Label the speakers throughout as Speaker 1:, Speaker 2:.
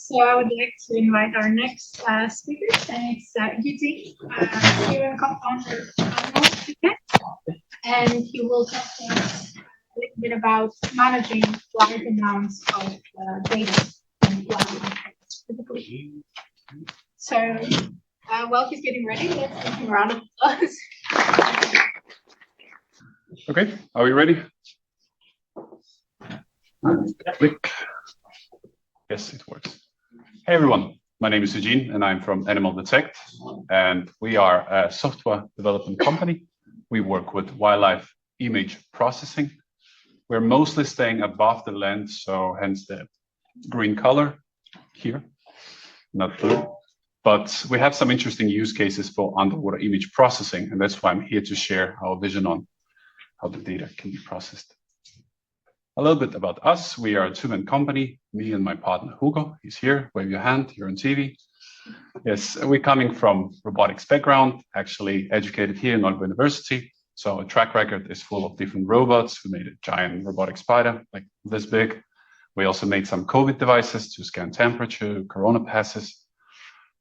Speaker 1: So I would like to invite our next speaker, and it's Eugene, CEO and co-founder of MEMAAI, and he will talk to us a little bit about managing large amounts of data and wildlife specifically. So while he's getting ready, let's give him a round of applause.
Speaker 2: Okay, are we ready? Click. Yes, it works. Hey everyone, my name is Eugene and I'm from Animal Detect, and we are a software development company. We work with wildlife image processing. We're mostly staying above the land, so hence the green color here, not blue. But we have some interesting use cases for underwater image processing, and that's why I'm here to share our vision on how the data can be processed. A little bit about us. We are a two-man company, me and my partner Hugo. He's here, wave your hand, you're on TV. Yes, we're coming from robotics background, actually educated here in Aalborg University. So our track record is full of different robots. We made a giant robotic spider, like this big. We also made some COVID devices to scan temperature, corona passes.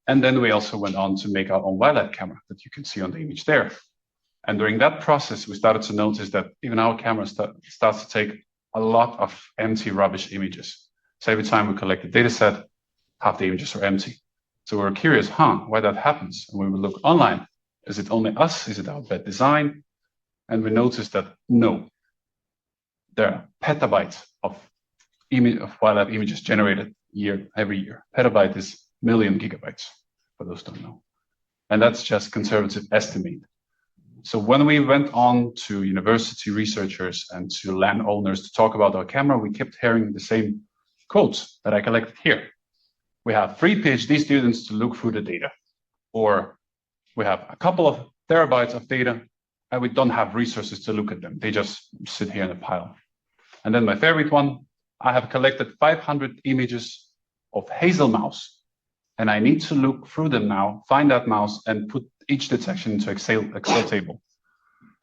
Speaker 2: And then we also went on to make our own wildlife camera that you can see on the image there. And during that process, we started to notice that even our camera starts to take a lot of empty rubbish images. So every time we collect a data set, half the images are empty. So we were curious, why that happens? And when we look online, is it only us? Is it our bad design? And we noticed that no, there are petabytes of wildlife images generated every year. Petabyte is million gigabytes, for those who don't know. And that's just conservative estimate. So when we went on to university researchers and to landowners to talk about our camera, we kept hearing the same quotes that I collected here. We have 3 PhD students to look through the data, or we have a couple of terabytes of data and we don't have resources to look at them. They just sit here in a pile. And then my favorite one, I have collected 500 images of hazel mouse, and I need to look through them now, find that mouse and put each detection into Excel table.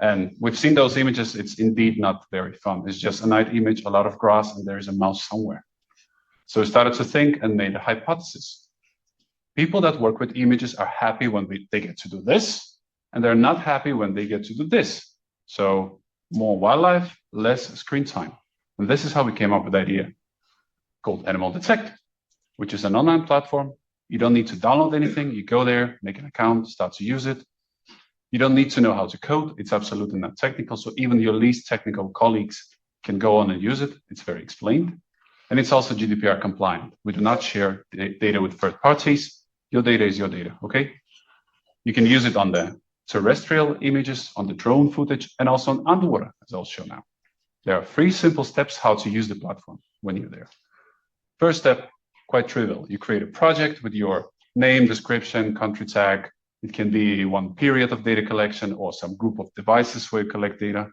Speaker 2: And we've seen those images. It's indeed not very fun. It's just a night image, a lot of grass, and there is a mouse somewhere. So we started to think and made a hypothesis. People that work with images are happy when they get to do this, and they're not happy when they get to do this. So more wildlife, less screen time. And this is how we came up with the idea called Animal Detect, which is an online platform. You don't need to download anything. You go there, make an account, start to use it. You don't need to know how to code. It's absolutely not technical. So even your least technical colleagues can go on and use it. It's very explained. And it's also GDPR compliant. We do not share data with third parties. Your data is your data, okay? You can use it on the terrestrial images, on the drone footage, and also on underwater, as I'll show now. There are 3 simple steps how to use the platform when you're there. First step, quite trivial. You create a project with your name, description, country tag. It can be one period of data collection or some group of devices where you collect data.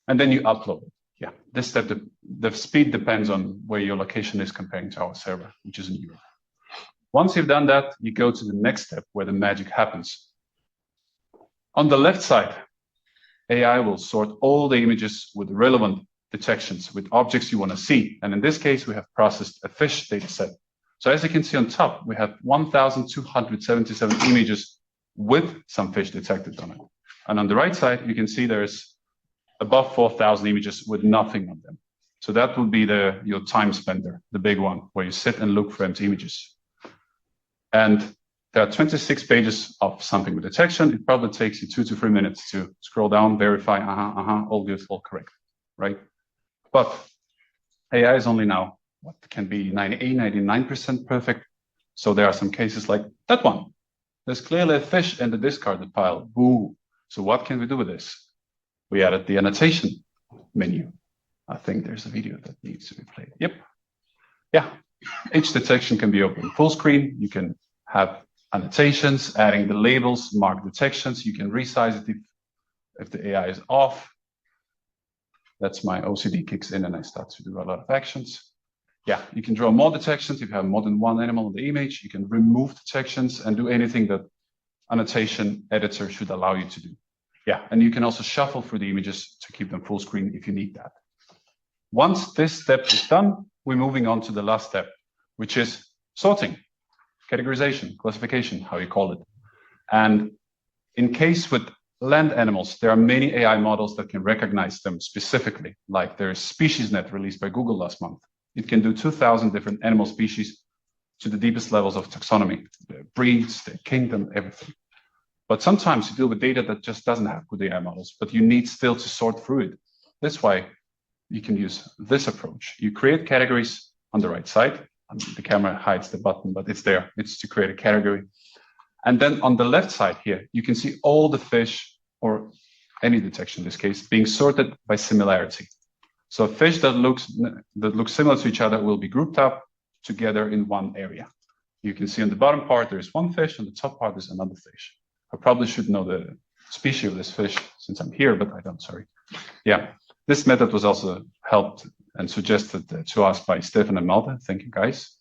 Speaker 2: And then you upload it. Yeah, this step, the speed depends on where your location is comparing to our server, which is in Europe. Once you've done that, you go to the next step where the magic happens. On the left side, AI will sort all the images with relevant detections, with objects you want to see. And in this case, we have processed a fish data set. So as you can see on top, we have 1,277 images with some fish detected on it. And on the right side, you can see there's above 4,000 images with nothing on them. So that would be your time spender, the big one, where you sit and look for empty images. And there are 26 pages of something with detection. It probably takes you 2 to 3 minutes to scroll down, verify, all good, all correct, right? But AI is only now what can be 98, 99% perfect. So there are some cases like that one. There's clearly a fish in the discarded pile. Boo. So what can we do with this? We added the annotation menu. I think there's a video that needs to be played. Yep. Yeah. Each detection can be opened full screen. You can have annotations, adding the labels, mark detections. You can resize it if the AI is off. That's my OCD kicks in and I start to do a lot of actions. Yeah, you can draw more detections. If you have more than one animal in the image, you can remove detections and do anything that annotation editor should allow you to do. Yeah, and you can also shuffle through the images to keep them full screen if you need that. Once this step is done, we're moving on to the last step, which is sorting, categorization, classification, how you call it. And in case with land animals, there are many AI models that can recognize them specifically, like there's SpeciesNet released by Google last month. It can do 2,000 different animal species to the deepest levels of taxonomy, the breeds, the kingdom, everything. But sometimes you deal with data that just doesn't have good AI models, but you need still to sort through it. That's why you can use this approach. You create categories on the right side. The camera hides the button, but it's there. It's to create a category. And then on the left side here, you can see all the fish, or any detection in this case, being sorted by similarity. So fish that looks similar to each other will be grouped up together in one area. You can see on the bottom part, there's one fish, on the top part, there's another fish. I probably should know the species of this fish since I'm here, but I don't, sorry. Yeah, this method was also helped and suggested to us by Stefan and Malte. Thank you, guys.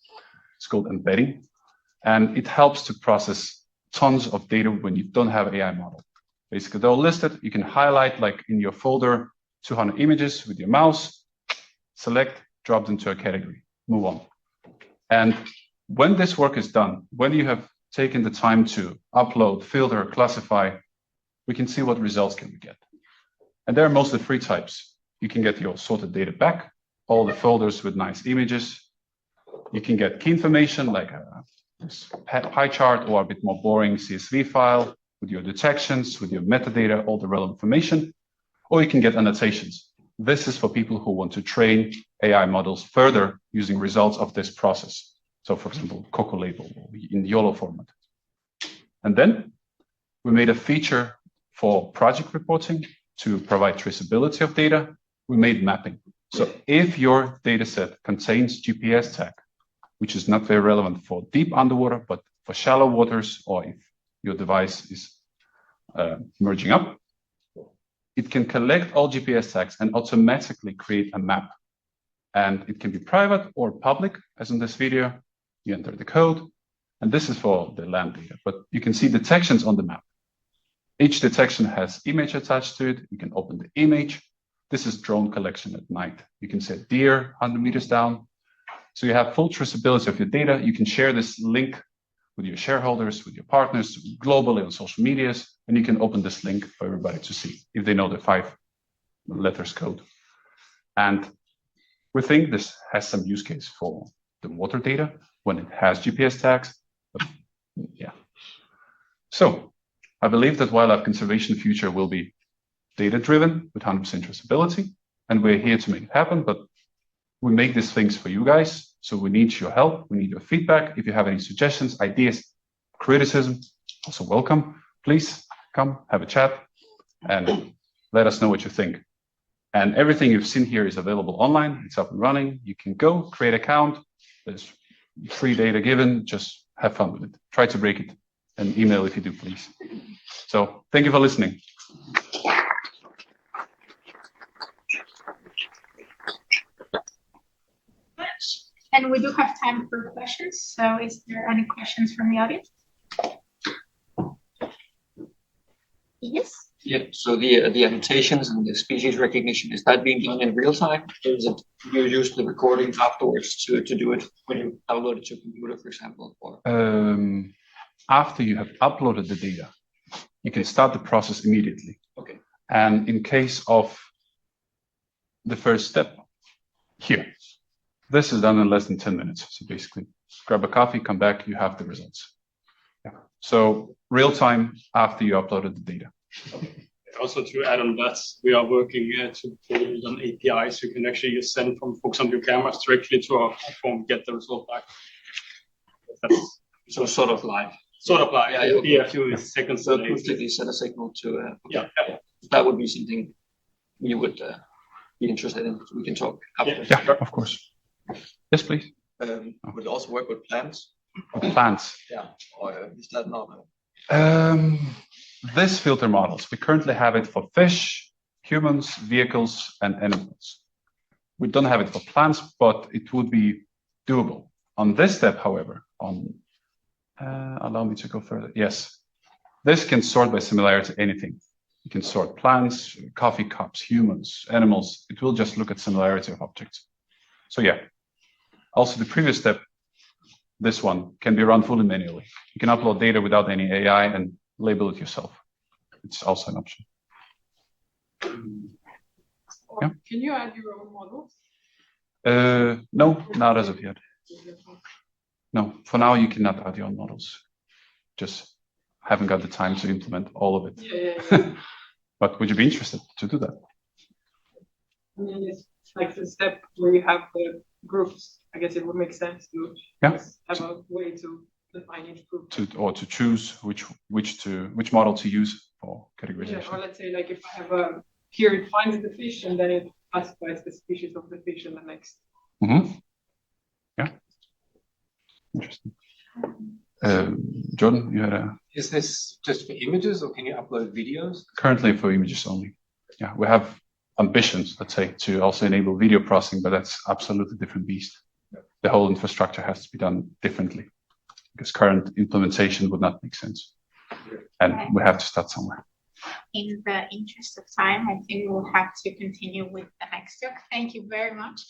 Speaker 2: It's called embedding. And it helps to process tons of data when you don't have an AI model. Basically, they're all listed. You can highlight, like in your folder, 200 images with your mouse, select, drop into a category, move on. And when this work is done, when you have taken the time to upload, filter, classify, we can see what results can we get. And there are mostly three types. You can get your sorted data back, all the folders with nice images. You can get key information like this pie chart, or a bit more boring CSV file with your detections, with your metadata, all the relevant information. Or you can get annotations. This is for people who want to train AI models further using results of this process. So for example, Coco label in YOLO format. And then we made a feature for project reporting to provide traceability of data. We made mapping. So if your data set contains GPS tag, which is not very relevant for deep underwater, but for shallow waters, or if your device is merging up, it can collect all GPS tags and automatically create a map. And it can be private or public, as in this video. You enter the code, and this is for the land data, but you can see detections on the map. Each detection has image attached to it. You can open the image. This is drone collection at night. You can set deer 100 meters down. So you have full traceability of your data. You can share this link with your shareholders, with your partners, globally on social medias, and you can open this link for everybody to see if they know the 5 letters code. And we think this has some use case for the water data when it has GPS tags. But yeah. So I believe that wildlife conservation future will be data-driven with 100% traceability, and we're here to make it happen, but we make these things for you guys. So we need your help. We need your feedback. If you have any suggestions, ideas, criticism, also welcome. Please come have a chat and let us know what you think. And everything you've seen here is available online. It's up and running. You can go create an account. There's free data given. Just have fun with it. Try to break it, and email if you do, please. So thank you for listening.
Speaker 1: And we do have time for questions. So is there any questions from the audience? Yes.
Speaker 3: Yeah, so the annotations and the species recognition, is that being done in real time? Or is it you use the recording afterwards to do it when you upload it to a computer, for example? Or
Speaker 2: after you have uploaded the data, you can start the process immediately.
Speaker 3: okay.
Speaker 2: And in case of the first step, here, this is done in less than 10 minutes. So basically, grab a coffee, come back, you have the results. Yeah. So real time after you uploaded the data.
Speaker 4: Also to add on that, we are working to build an API so you can actually just send from, for example, your cameras directly to our platform, get the result back. That's
Speaker 3: So sort of live.
Speaker 4: sort of like
Speaker 3: Yeah,
Speaker 4: it'll be a
Speaker 3: okay.
Speaker 4: few seconds
Speaker 3: So
Speaker 4: delayed.
Speaker 3: acoustically send a signal to.
Speaker 4: Yeah.
Speaker 3: That would be something you would be interested in. We can talk after.
Speaker 2: Yeah, of course. Yes, please.
Speaker 3: Would it also work with plants?
Speaker 2: Plants.
Speaker 3: Yeah. Or is that not?
Speaker 2: This filter models, we currently have it for fish, humans, vehicles, and animals. We don't have it for plants, but it would be doable. On this step, however, allow me to go further. Yes, this can sort by similarity anything. You can sort plants, coffee cups, humans, animals. It will just look at similarity of objects. So yeah. Also, the previous step, this one can be run fully manually. You can upload data without any AI and label it yourself. It's also an option. Yeah.
Speaker 5: Can you add your own models?
Speaker 2: No, not as of yet. No, for now you cannot add your own models. Just haven't got the time to implement all of it.
Speaker 5: Yeah.
Speaker 2: But would you be interested to do that?
Speaker 5: I mean, it's like the step where you have the groups. I guess it would make sense to just have a way to define each group.
Speaker 2: To choose which model to use for categorization.
Speaker 5: Yeah, or let's say like if I have a here it finds the fish and then it classifies the species of the fish in the next.
Speaker 2: Mm-hmm. Yeah. Interesting. Jordan, you had a...
Speaker 6: Is this just for images or can you upload videos?
Speaker 2: Currently for images only. Yeah, we have ambitions, let's say, to also enable video processing, but that's absolutely different beast. The whole infrastructure has to be done differently because current implementation would not make sense. And we have to start somewhere.
Speaker 1: In the interest of time, I think we'll have to continue with the next talk. Thank you very much.